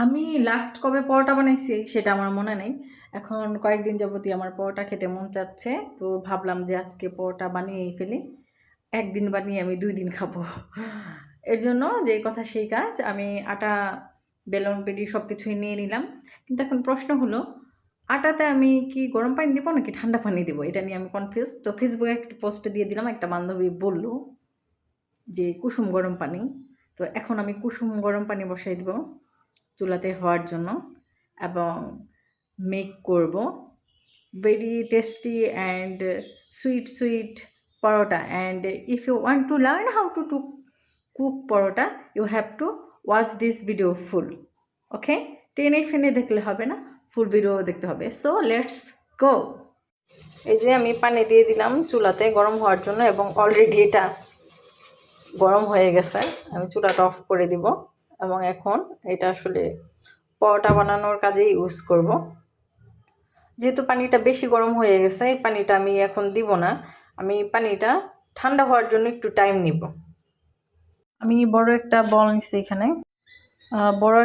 আমি লাস্ট কবে পরোটা বানাইছি সেটা আমার মনে নেই। এখন কয়েকদিন যাবতই আমার পরোটা খেতে মন চাচ্ছে। তো ভাবলাম যে আজকে পরোটা বানিয়েই ফেলি। ১ দিন বানিয়ে আমি ২ দিন খাবো। এর জন্য যেই কথা সেই কাজ। আমি আটা, বেলন, পেড়ি সবকিছুই নিয়ে নিলাম। কিন্তু এখন প্রশ্ন হলো, আটাতে আমি কি গরম পানি দিব নাকি ঠান্ডা পানি দিব? এটা নিয়ে আমি কনফিউজ। তো ফেসবুকে একটা পোস্টে দিয়ে দিলাম। একটা বান্ধবী বলল যে কুসুম গরম পানি। তো এখন আমি কুসুম গরম পানি বসাই দিব চুলাতে হওয়ার জন্য এবং মেক করব very tasty and sweet parota. And if you want to learn how to cook parota, you have to watch this video full. Okay, টেনে ফেনে দেখলে হবে না, ফুল ভিডিও দেখতে হবে। So let's go. এই যে আমি পানি দিয়ে দিলাম চুলাতে গরম হওয়ার জন্য এবং অলরেডি এটা গরম হয়ে গেছে। আমি চুলাটা অফ করে দিব এবং এখন এটা আসলে পরোটা বানানোর কাজে ইউজ করব। যেহেতু পানিটা বেশি গরম হয়ে গেছে, এই পানিটা আমি এখন দিব না। আমি পানিটা ঠান্ডা হওয়ার জন্য একটু টাইম নিব। আমি বড় একটা বল নিচ্ছি এখানে। বড়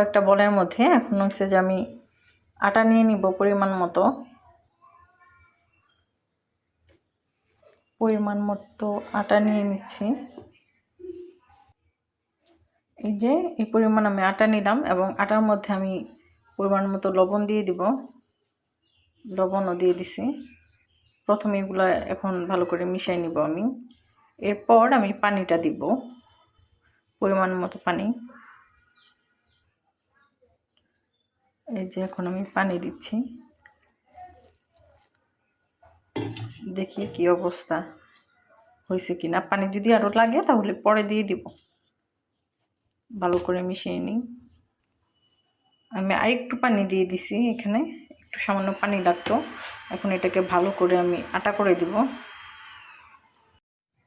একটা বলের মধ্যে এখন হচ্ছে যে আমি আটা নিয়ে নিব পরিমাণ মতো আটা নিয়ে নিচ্ছি। এই যে এই পরিমাণ আমি আটা নিলাম এবং আটার মধ্যে আমি পরিমাণ মতো লবণ দিয়ে দিব। লবণও দিয়ে দিছি। প্রথমে এগুলো এখন ভালো করে মিশিয়ে নিব আমি। এরপর আমি পানিটা দিব, পরিমাণ মতো পানি। এই যে এখন আমি পানি দিচ্ছি, দেখি কি অবস্থা হয়েছে কিনা। পানি যদি আরও লাগে তাহলে পরে দিয়ে দিব। ভালো করে মিশিয়ে নিই। আমি আরেকটু পানি দিয়ে দিছি, এখানে একটু সামান্য পানি লাগতো। এখন এটাকে ভালো করে আমি আটা করে দিব।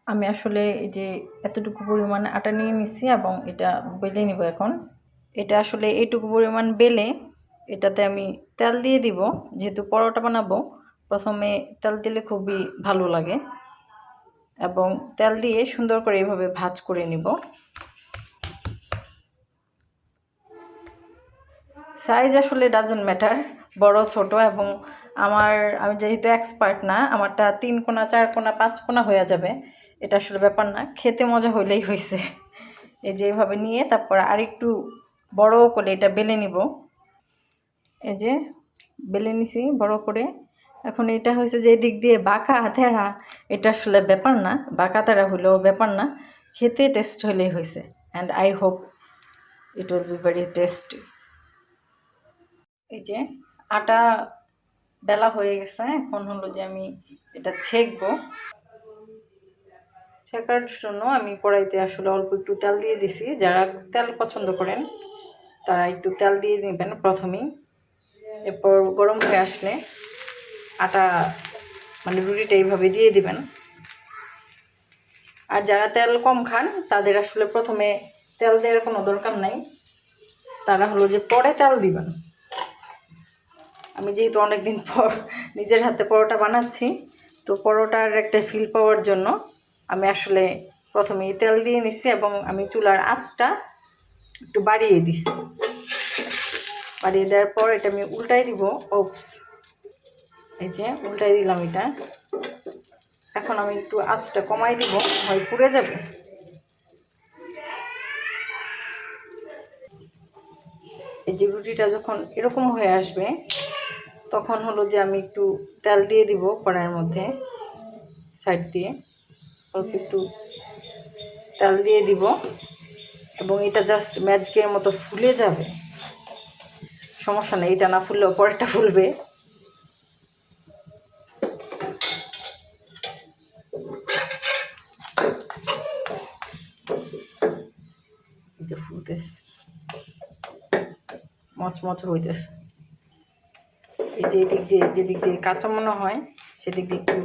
আমি আসলে এই যে এতটুকু পরিমাণে আটা নিয়ে নিচ্ছি এবং এটা বেলে নিব। এখন এটা আসলে এইটুকু পরিমাণ বেলে এটাতে আমি তেল দিয়ে দিব। যেহেতু পরোটা বানাবো, প্রথমে তেল দিলে খুবই ভালো লাগে এবং তেল দিয়ে সুন্দর করে এইভাবে ভাজ করে নিব। সাইজ আসলে ডাজন্ট ম্যাটার, বড় ছোট। এবং আমি যেহেতু এক্সপার্ট না, আমারটা 3 কোনা 4 কোনা 5 কোনা হয়ে যাবে, এটা আসলে ব্যাপার না। খেতে মজা হইলেই হয়েছে। এই যে এইভাবে নিয়ে তারপর আরেকটু বড় করে এটা বেলে নিব। এই যে বেলে নিছি বড় করে। এখন এটা হয়েছে যে দিক দিয়ে বাঁকা তেড়া, এটা আসলে ব্যাপার না। বাঁকা তেড়া হইলেও ব্যাপার না, খেতে টেস্ট হইলেই হয়েছে। And I hope it will be very tasty. এই যে আটা বেলা হয়ে গেছে। এখন হলো যে আমি এটা ছেঁকবো। ছেঁকার জন্য আমি কড়াইতে আসলে অল্প একটু তেল দিয়ে দিছি। যারা তেল পছন্দ করেন তারা একটু তেল দিয়ে নেবেন প্রথমেই। এরপর গরম হয়ে আসলে আটা রুটিটা এইভাবে দিয়ে দিবেন। আর যারা তেল কম খান তাদের আসলে প্রথমে তেল দেওয়ার কোনো দরকার নাই, তারা হলো যে পরে তেল দিবেন। আমি যেহেতু অনেকদিন পর নিজের হাতে পরোটা বানাচ্ছি, তো পরোটার একটা ফিল পাওয়ার জন্য আমি আসলে প্রথমেই তেল দিয়ে নিচ্ছি এবং আমি চুলার আঁচটা একটু বাড়িয়ে দিচ্ছি। বাড়িয়ে দেওয়ার পর এটা আমি উল্টাই দিব। এই যে উল্টাই দিলাম এটা। এখন আমি একটু আঁচটা কমাই দিব, হয় পুড়ে যাবে। এই যে রুটিটা যখন এরকম হয়ে আসবে তখন হলো যে আমি একটু তেল দিয়ে দিব কড়াইয়ের মধ্যে, সাইড দিয়ে অল্প একটু তেল দিয়ে দিব এবং এটা জাস্ট ম্যাজিকের মতো ফুলে যাবে। সমস্যা নেই, এটা না ফুললেও পরেরটা ফুলবে। এটা ফুলতেছে, মচমচ হইতেছে। এই যে যেদিক দিয়ে কাঁচা মনে হয় সেদিক দিয়ে একটু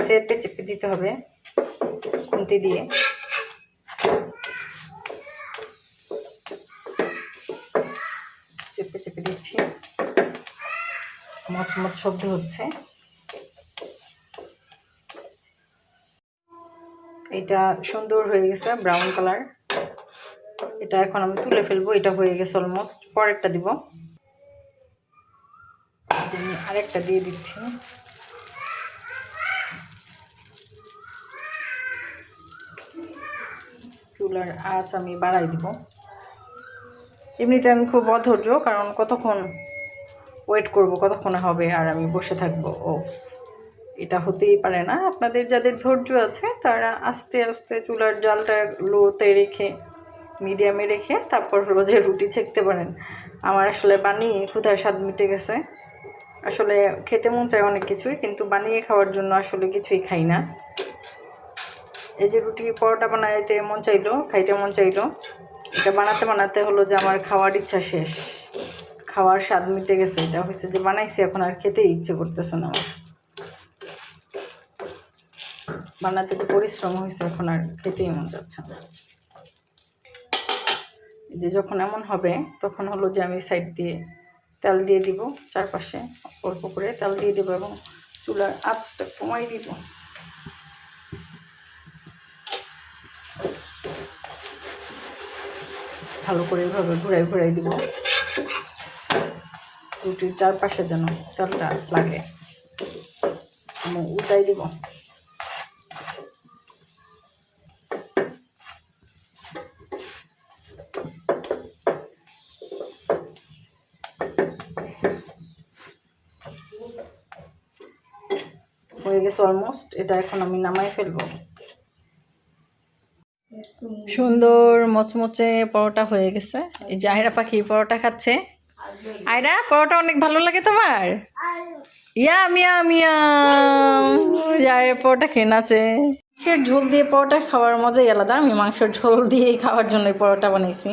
চেপে চেপে দিতে হবে খুন্তি দিয়ে। চেপে চেপে দিচ্ছি, মচমচ শব্দ হচ্ছে। এটা সুন্দর হয়ে গেছে, ব্রাউন কালার। এটা এখন আমি তুলে ফেলবো। এটা হয়ে গেছে অলমোস্ট। পরেরটা দিব, আরেকটা দিয়ে দিচ্ছি। চুলার আঁচ আমি বাড়াই দিব। এমনিতে আমি খুব অধৈর্য, কারণ কতক্ষণ ওয়েট করব, কতক্ষণে হবে আর আমি বসে থাকবো। ওফস, এটা হতেই পারে না। আপনাদের যাদের ধৈর্য আছে তারা আস্তে আস্তে চুলার জালটা লোতে রেখে, মিডিয়ামে রেখে তারপর হলো যে রুটি ছেঁকতে পারেন। আমার আসলে বানিয়ে ক্ষুধার স্বাদ মিটে গেছে। আসলে খেতে মন চায় অনেক কিছুই, কিন্তু বানিয়ে খাওয়ার জন্য আসলে কিছুই খাই না। এই যে রুটি পরোটা বানাইতে মন চাইলো, খাইতে মন চাইলো, এটা বানাতে বানাতে হলো যে আমার খাওয়ার ইচ্ছা শেষ, খাওয়ার স্বাদ মিটে গেছে। এটা হচ্ছে যে বানাইছি, এখন আর খেতেই ইচ্ছে করতেছে না আমার। বানাতে যে পরিশ্রম হয়েছে, এখন আর খেতেই মন যাচ্ছে না। এই যে যখন এমন হবে তখন হলো যে আমি সাইড দিয়ে তেল দিয়ে দিব, চারপাশে অল্প করে তেল দিয়ে দেবো এবং চুলার আঁচটা কমাই দিব। ভালো করে এভাবে ঘুরাই ঘুরাই দিব, রুটির চারপাশে যেন তেলটা লাগে এবং উল্টাই দিব। হয়ে গেছে অলমোস্ট। এটা এখন আমি নামাই ফেলবো। সুন্দর মচমচে পরোটা হয়ে গেছে। এই যে আয়রা পাখি পরোটা খাচ্ছে। আয়রা, পরোটা অনেক ভালো লাগে তোমার? Yum yum yum. Ayra paratha খেয়ে নাচে। মাংসের ঝোল দিয়ে পরোটা খাওয়ার মজাই আলাদা। আমি মাংসের ঝোল দিয়েই খাওয়ার জন্য পরোটা বানাইছি।